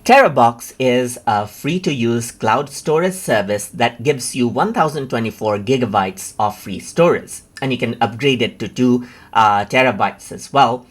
TeraBox is a free-to-use cloud storage service that gives you 1024 gigabytes of free storage, and you can upgrade it to 2 terabytes as well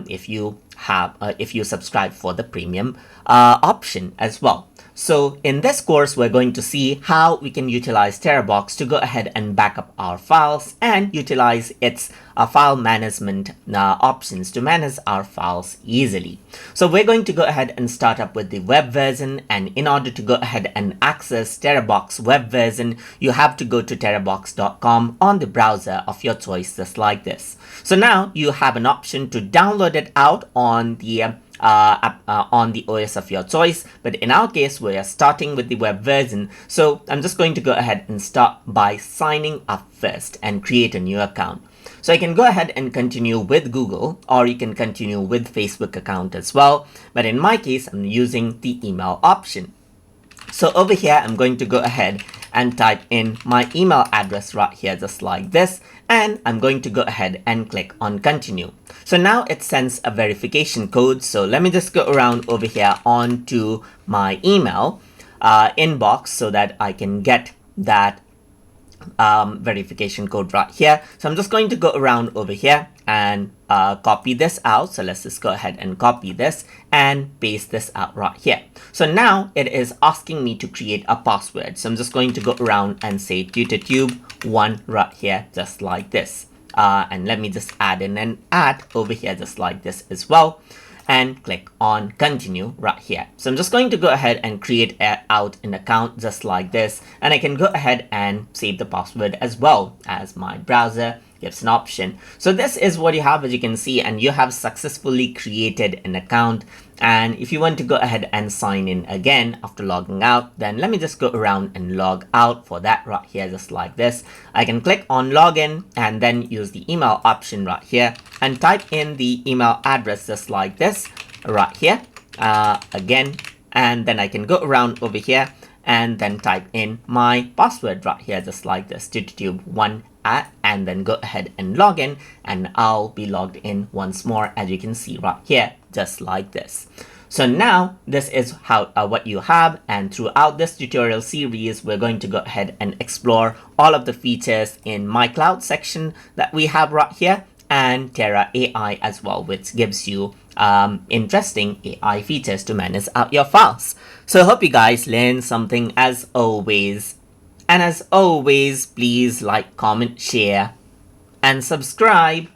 if you subscribe for the premium option as well. So in this course, we're going to see how we can utilize TeraBox to go ahead and back up our files and utilize its file management options to manage our files easily. So we're going to go ahead and start up with the web version, and in order to go ahead and access TeraBox web version, you have to go to terabox.com on the browser of your choice, just like this. So now you have an option to download it out on the OS of your choice, but in our case we are starting with the web version, so I'm just going to go ahead and start by signing up first and create a new account. So I can go ahead and continue with Google, or you can continue with Facebook account as well, but in my case I'm using the email option. So over here I'm going to go ahead and type in my email address right here, just like this, and I'm going to go ahead and click on continue. So now it sends a verification code, so let me just go around over here onto my email inbox so that I can get that verification code right here. So I'm just going to go around over here and copy this out. So let's just go ahead and copy this and paste this out right here. So now it is asking me to create a password. So I'm just going to go around and say tutortube1 right here, just like this. And let me just add in an ad over here, just like this as well, and click on continue right here. So I'm just going to go ahead and create out an account just like this, and I can go ahead and save the password as well, as my browser gives an option. So this is what you have, as you can see, and you have successfully created an account. And if you want to go ahead and sign in again after logging out, then let me just go around and log out for that right here, just like this. I can click on login and then use the email option right here and type in the email address just like this right here again, and then I can go around over here and then type in my password right here, just like this, tutortube1, and then go ahead and log in, and I'll be logged in once more, as you can see right here, just like this. So now this is how what you have, and throughout this tutorial series we're going to go ahead and explore all of the features in my cloud section that we have right here, and Tera AI as well, which gives you interesting AI features to manage out your files. So I hope you guys learned something as always. And as always, please like, comment, share, and subscribe.